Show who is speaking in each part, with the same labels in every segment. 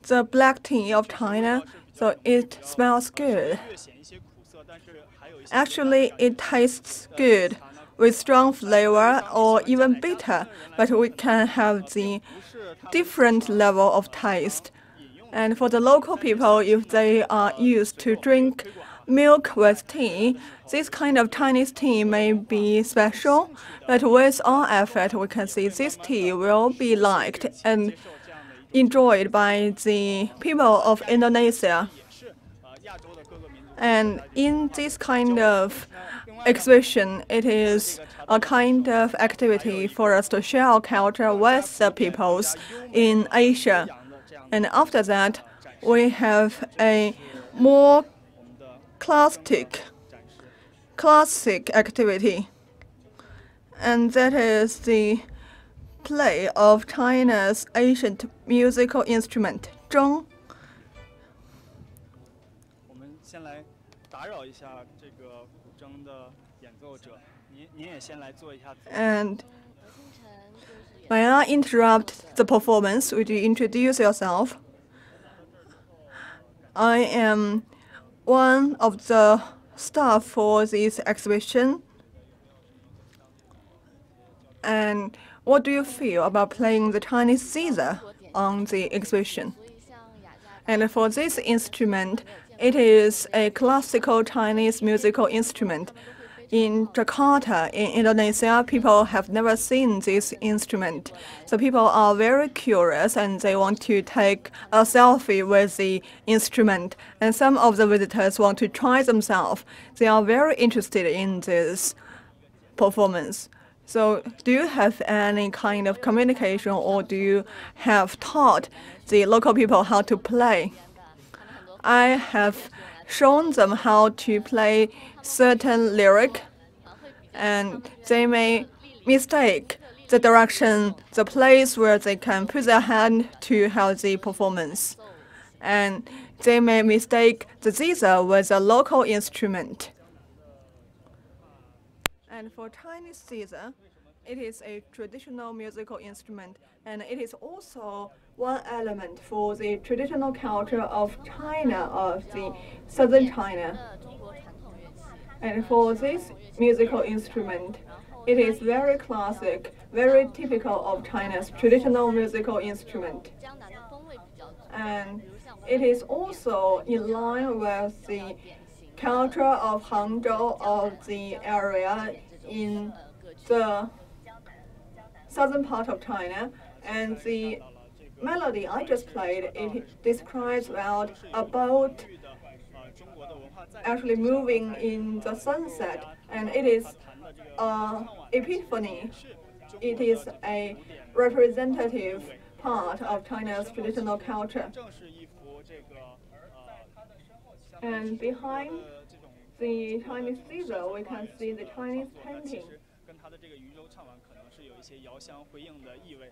Speaker 1: the black tea of China, so it smells good. Actually, it tastes good with strong flavor or even bitter, but we can have the different level of taste. And for the local people, if they are used to drink milk with tea, this kind of Chinese tea may be special, but with our effort, we can see this tea will be liked and enjoyed by the people of Indonesia. And in this kind of exhibition, it is a kind of activity for us to share our culture with the peoples in Asia. And after that, we have a more classic activity. And that is the play of China's ancient musical instrument, zhong. And may I interrupt the performance? Would you introduce yourself? I am one of the staff for this exhibition. And what do you feel about playing the Chinese Caesar on the exhibition? And for this instrument, it is a classical Chinese musical instrument. In Jakarta, in Indonesia, people have never seen this instrument. So people are very curious and they want to take a selfie with the instrument. And some of the visitors want to try themselves. They are very interested in this performance. So do you have any kind of communication or do you have taught the local people how to play? I have shown them how to play certain lyric, and they may mistake the direction, the place where they can put their hand to have the performance. And they may mistake the Caesar with a local instrument. And for Chinese Caesar, it is a traditional musical instrument, and it is also one element for the traditional culture of China, of the southern China. And for this musical instrument, it is very classic, very typical of China's traditional musical instrument. And it is also in line with the culture of Hangzhou, of the area in the southern part of China. And the melody I just played, it describes about a boat actually moving in the sunset, and it is epiphany. It is a representative part of China's traditional culture. And behind the Chinese Caesar, we can see the Chinese painting.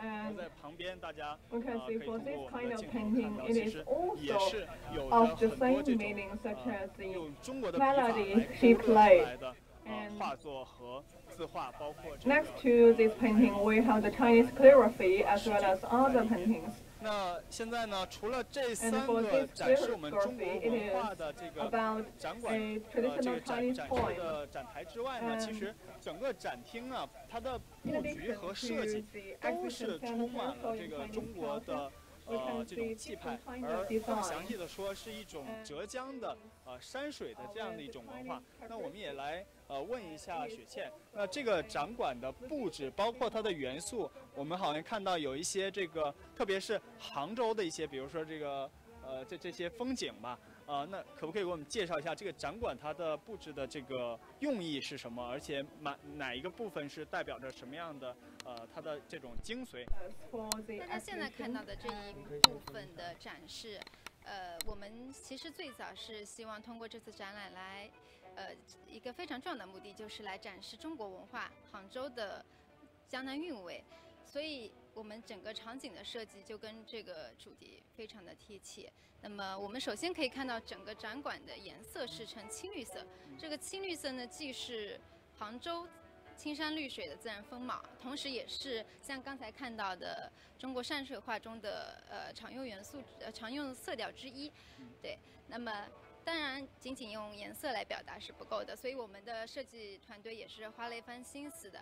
Speaker 1: And we can see for this kind of painting, it is also of the same meaning, such as the melody she played. And next to this painting, we have the Chinese calligraphy as well as other paintings. And for this calligraphy, it is about a traditional Chinese poem. In addition to the exhibition center showing Chinese culture, we can see different kind of design.
Speaker 2: 山水的这样的一种文化。那我们也来问一下雪倩，那这个展馆的布置，包括它的元素，我们好像看到有一些这个，特别是杭州的一些，比如说这个这些风景吧。那可不可以给我们介绍一下这个展馆它的布置的这个用意是什么？而且哪一个部分是代表着什么样的它的这种精髓？
Speaker 3: 大家现在看到的这一部分的展示。我们其实最早是希望通过这次展览来，一个非常重要的目的就是来展示中国文化、杭州的江南韵味，所以我们整个场景的设计就跟这个主题非常的贴切。那么我们首先可以看到整个展馆的颜色是呈青绿色，这个青绿色呢既是杭州青山绿水的自然风貌，同时也是像刚才看到的中国山水画中的常用元素、常用色调之一。对，那么当然仅仅用颜色来表达是不够的，所以我们的设计团队也是花了一番心思的，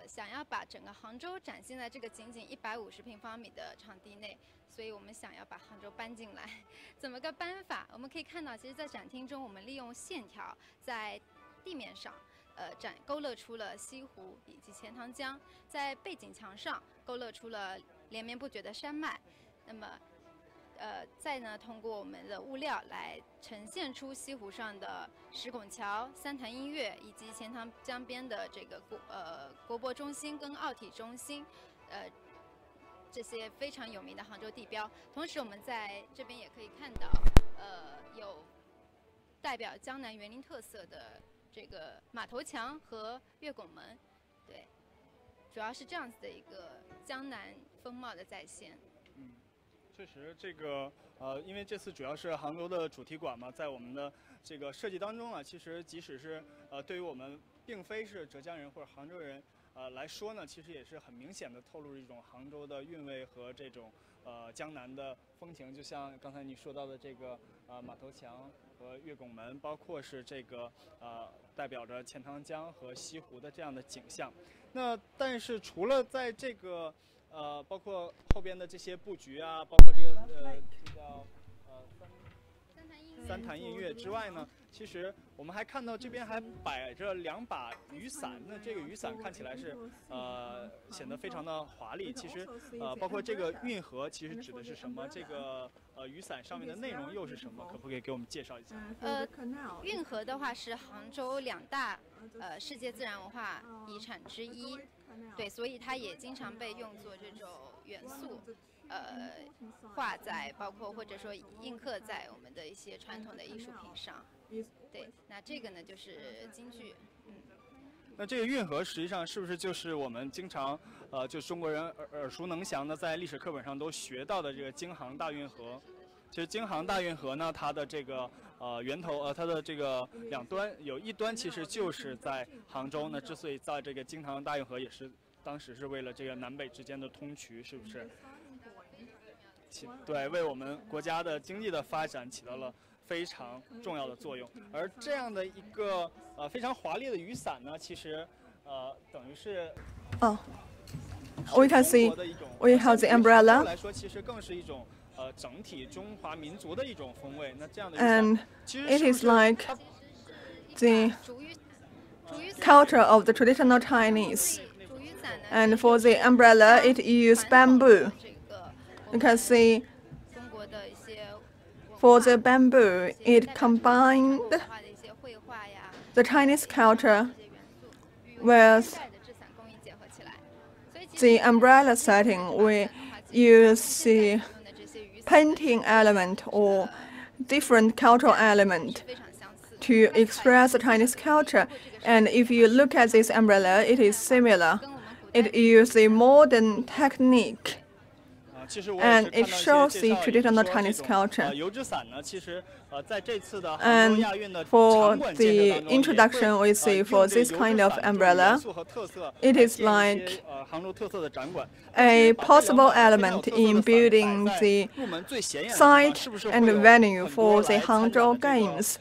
Speaker 3: 想要把整个杭州展现在这个仅仅150平方米的场地内，所以我们想要把杭州搬进来。怎么个搬法？我们可以看到，其实，在展厅中，我们利用线条在地面上。勾勒出了西湖以及钱塘江，在背景墙上勾勒出了连绵不绝的山脉。那么，再呢，通过我们的物料来呈现出西湖上的石拱桥、三潭印月以及钱塘江边的这个国博中心跟奥体中心，这些非常有名的杭州地标。同时，我们在这边也可以看到，有代表江南园林特色的。这个马头墙和月拱门，对，主要是这样子的一个江南风貌的再现。
Speaker 2: 确实，这个因为这次主要是杭州的主题馆嘛，在我们的这个设计当中啊，其实即使是对于我们并非是浙江人或者杭州人来说呢，其实也是很明显的透露一种杭州的韵味和这种江南的风情。就像刚才你说到的这个马头墙和月拱门，包括是这个代表着钱塘江和西湖的这样的景象。那但是除了在这个包括后边的这些布局啊，包括这个这叫三潭印月之外呢，其实我们还看到这边还摆着2把雨伞。那这个雨伞看起来是显得非常的华丽。其实包括这个运河，其实指的是什么？这个雨伞上面的内容又是什么？可不可以给我们介绍一下？
Speaker 3: 运河的话是杭州2大世界自然文化遗产之一，对，所以它也经常被用作这种元素。画在包括或者说印刻在我们的一些传统的艺术品上，对，那这个呢就是京剧。
Speaker 2: 那这个运河实际上是不是就是我们经常就是中国人耳熟能详的，在历史课本上都学到的这个京杭大运河？其实京杭大运河呢，它的这个源头它的这个两端有一端其实就是在杭州呢。之所以在这个京杭大运河，也是当时是为了这个南北之间的通衢，是不是？对，为我们国家的经济的发展起到了非常重要的作用。而这样的一个非常华丽的雨伞呢，其实等于是
Speaker 1: we can see we have the umbrella.
Speaker 2: 来说，其实更是一种整体中华民族的一种风味。那这样的雨
Speaker 1: 伞， it is like the culture of the traditional Chinese. And for the umbrella, it uses bamboo. You can see for the bamboo, it combined the Chinese culture with the umbrella setting. We use the painting element or different cultural element to express the Chinese culture. And if you look at this umbrella, it is similar. It uses a modern technique. And it shows the traditional Chinese culture. And for the introduction we see for this kind of umbrella, it is like a possible element in building the site and venue for the Hangzhou Games.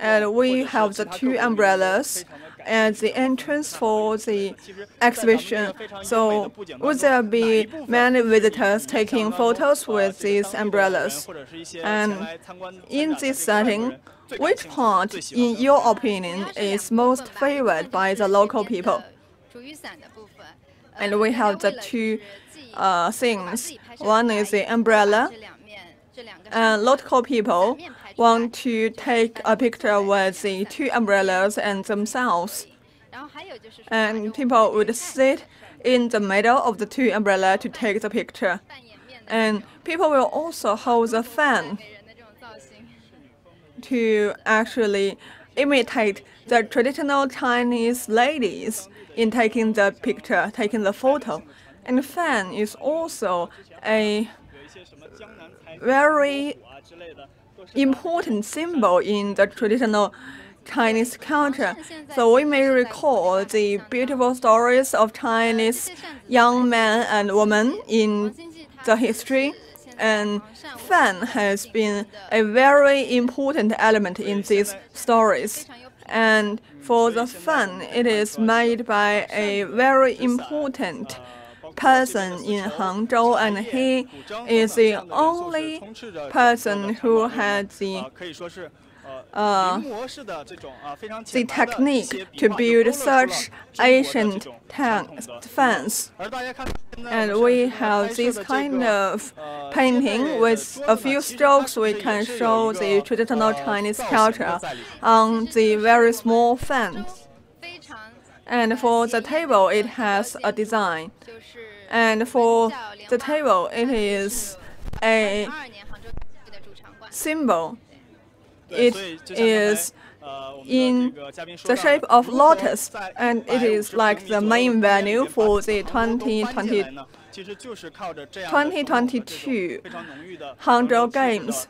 Speaker 1: And we have the 2 umbrellas at the entrance for the exhibition. So would there be many visitors taking photos with these umbrellas? And in this setting, which part, in your opinion, is most favored by the local people? And we have the 2 things. One is the umbrella, and local people want to take a picture with the 2 umbrellas and themselves. And people would sit in the middle of the 2 umbrellas to take the picture. And people will also hold a fan to actually imitate the traditional Chinese ladies in taking the picture, taking the photo. And fan is also a very important symbol in the traditional Chinese culture. So we may recall the beautiful stories of Chinese young men and women in the history, and fun has been a very important element in these stories. And for the fun, it is made by a very important person in Hangzhou, and he is the only person who had the technique to build such ancient fans. And we have this kind of painting with a few strokes. We can show the traditional Chinese culture on the very small fans. And for the table, it has a design. And for the table, it is a symbol. It is in the shape of lotus, and it is like the main venue for the 2022 Hangzhou Games.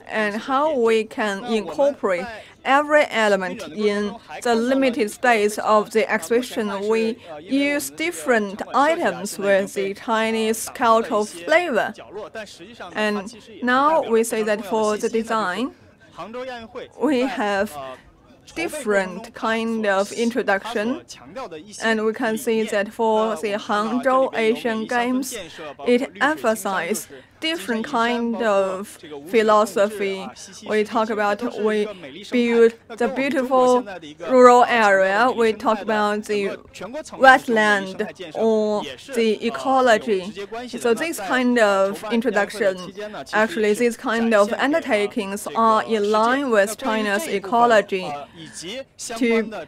Speaker 1: And how we can incorporate every element in the limited space of the exhibition. We use different items with the Chinese cultural flavor. And now we say that for the design, we have different kind of introduction, and we can see that for the Hangzhou Asian Games, it emphasizes different kind of philosophy. We talk about we build the beautiful rural area. We talk about the wetland or the ecology. So this kind of introduction, actually these kind of undertakings are in line with China's ecology to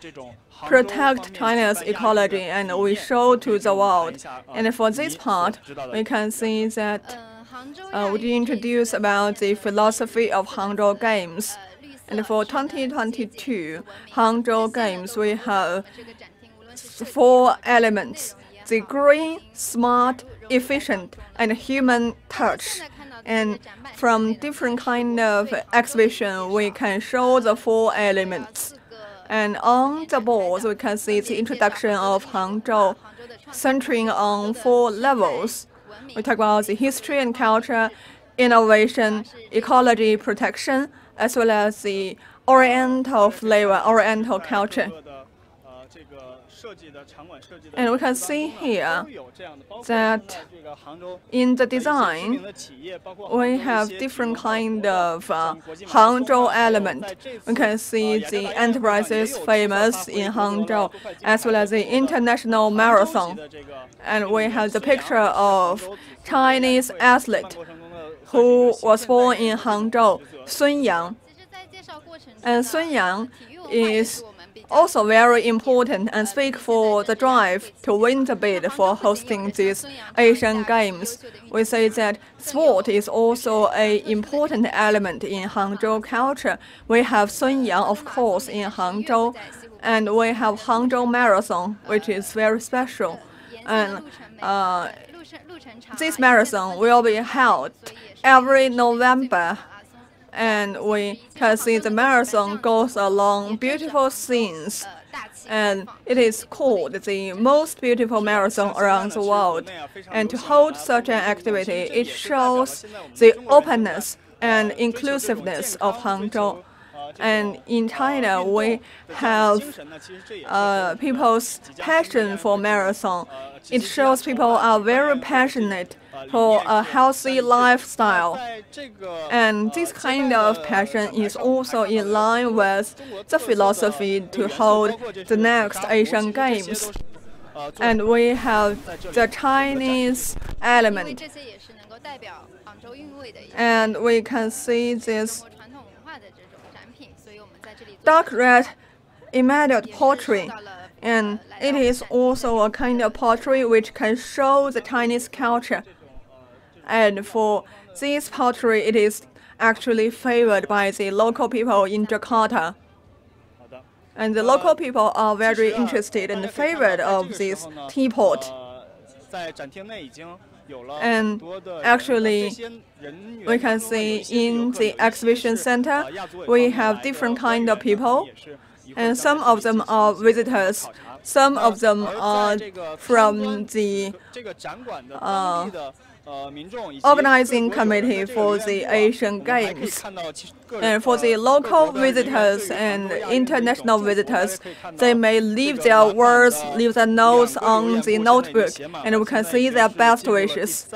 Speaker 1: protect China's ecology, and we show to the world. And for this part, we can see that we introduce about the philosophy of Hangzhou Games. And for 2022 Hangzhou Games, we have 4 elements: the green, smart, efficient, and human touch. And from different kind of exhibition, we can show the 4 elements. And on the boards, we can see the introduction of Hangzhou, centering on 4 levels. We talk about the history and culture, innovation, ecology protection, as well as the Oriental flavor, Oriental culture. And we can see here that in the design, we have different kind of Hangzhou element. We can see the enterprises famous in Hangzhou, as well as the international marathon. And we have the picture of Chinese athlete who was born in Hangzhou, Sun Yang. And Sun Yang is also very important and speak for the drive to win the bid for hosting these Asian Games. We say that sport is also an important element in Hangzhou culture. We have Sun Yang, of course, in Hangzhou, and we have Hangzhou Marathon, which is very special. And this marathon will be held every November. And we can see the marathon goes along beautiful scenes, and it is called the most beautiful marathon around the world. And to hold such an activity, it shows the openness and inclusiveness of Hangzhou. And in China, we have people's passion for marathon. It shows people are very passionate for a healthy lifestyle. And this kind of passion is also in line with the philosophy to hold the next Asian Games. And we have the Chinese element. And we can see this dark red immediate pottery, and it is also a kind of pottery which can show the Chinese culture. And for this pottery, it is actually favored by the local people in Jakarta. And the local people are very interested and favored of this teapot. And actually, we can see in the exhibition center, we have different kind of people, and some of them are visitors, some of them are from the organizing committee for the Asian Games. And for the local visitors and international visitors, they may leave their words, leave their notes on the notebook, and we can see their best wishes.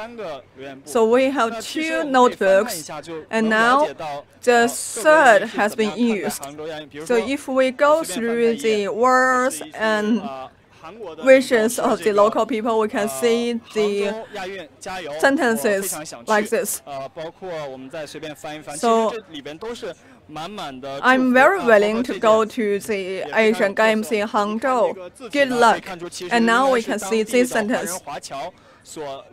Speaker 1: So we have 2 notebooks, and now the third has been used. So if we go through the words and wishes of the local people, we can see the sentences like this. So I'm very willing to go to the Asian Games in Hangzhou. Good luck. And now we can see this sentence. So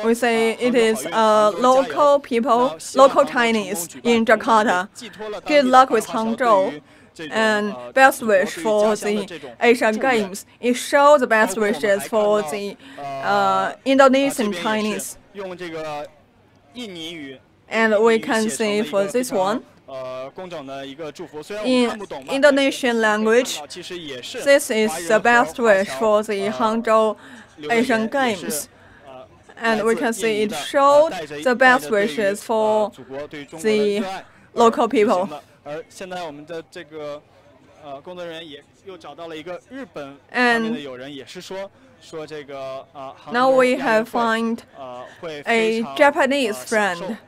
Speaker 1: we say it is local people, local Chinese in Jakarta. Good luck with Hangzhou. And best wish for the Asian Games. It shows the best wishes for the Indonesian Chinese. And we can see for this one, in Indonesian language, this is the best wish for the Hangzhou Asian Games. And we can see it showed the best wishes for the local people. And now we have found a Japanese friend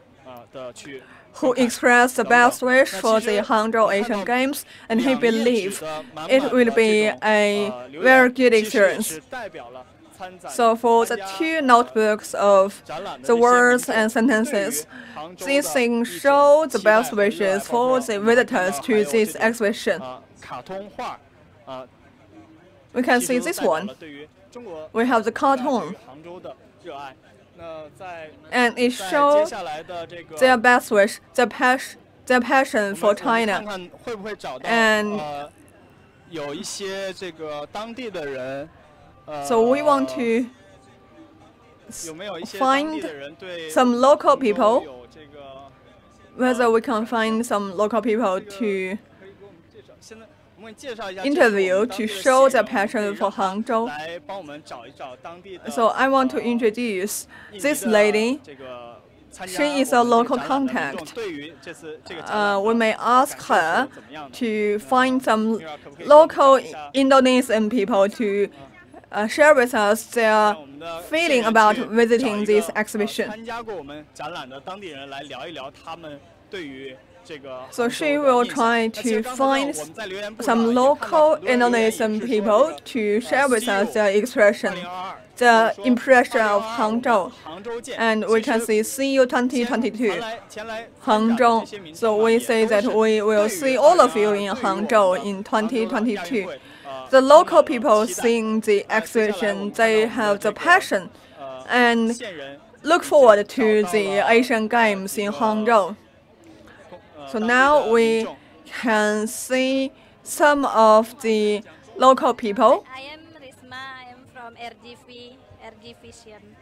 Speaker 1: who expressed the best wish for the Hangzhou Asian Games, and he believes it will be a very good experience. So for the 2 notebooks of the words and sentences, these things show the best wishes for the visitors to this exhibition. We can see this one. We have the cartoon. And it shows their best wish, their passion for China. And so we want to find some local people, whether we can find some local people to interview to show their passion for Hangzhou. So I want to introduce this lady. She is a local contact. We may ask her to find some local Indonesian people to share with us their feeling about visiting this exhibition. So she will try to find some local Indonesian people to share with us their impression of Hangzhou. And we can see you 2022, Hangzhou. So we say that we will see all of you in Hangzhou in 2022. The local people seeing the exhibition, they have the passion and look forward to the Asian Games in Hangzhou. So now we can see some of the local people.
Speaker 4: I am Risma, I am from RGV Vision.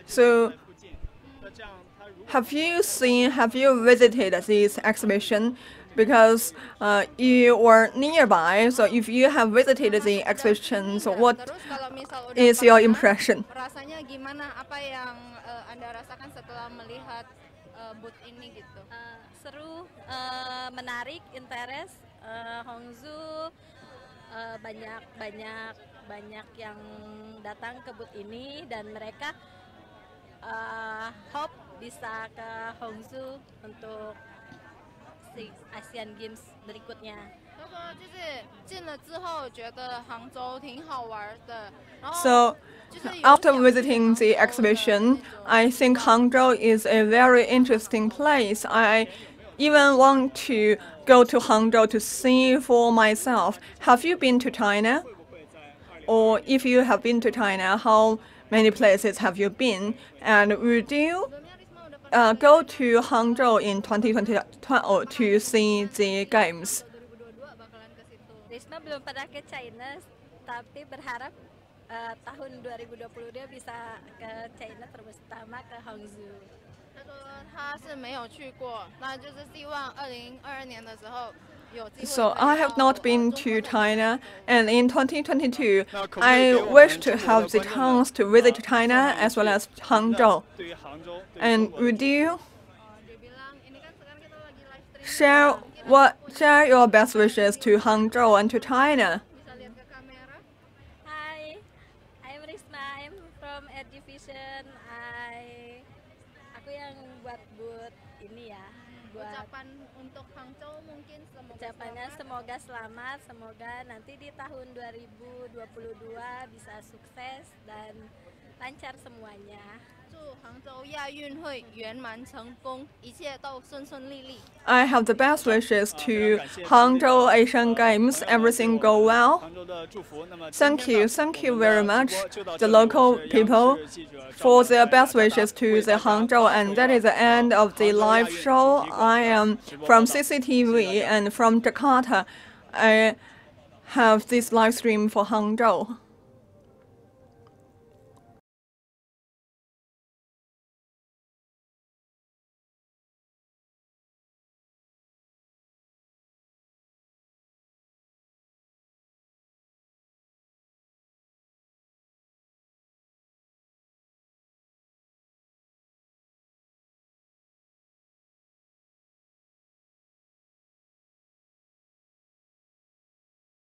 Speaker 1: So have you visited this exhibition? Because you were nearby, so if you have visited the exhibition, so what is your impression?
Speaker 3: Rasanya gimana? Apa yang Anda rasakan setelah melihat booth ini gitu?
Speaker 4: Seru, menarik, interest. Hangzhou banyak yang datang ke booth ini dan mereka hope bisa ke Hangzhou untuk Asian Games berikutnya.
Speaker 1: So, after visiting the exhibition, I think Hangzhou is a very interesting place. I even want to go to Hangzhou to see for myself. Have you been to China? Or if you have been to China, how many places have you been? And would you go to Hangzhou in 2020 to see the games?
Speaker 4: Risma belum pernah ke China, tapi berharap tahun 2020 dia bisa ke China terutama ke Hangzhou。
Speaker 5: 他说他是没有去过，那就是希望2022年的时候。
Speaker 1: So I have not been to China, and in 2022, I wish to have the chance to visit China as well as Hangzhou. And would you share your best wishes to Hangzhou and to China?
Speaker 4: Hi, I'm Risma. I'm from Air Division. Aku yang buat ini ya.
Speaker 5: Ucapan untuk Hangzhou mungkin
Speaker 4: ucapannya semoga selamat, semoga nanti di tahun 2022 bisa sukses dan lancar semuanya.
Speaker 5: 祝杭州亚运会圆满成功，一切都顺顺利利。
Speaker 1: I have the best wishes to Hangzhou Asian Games. Everything go well. Thank you very much, the local people, for their best wishes to the Hangzhou. And that is the end of the live show. I am from CCTV and from Jakarta. I have this live stream for Hangzhou.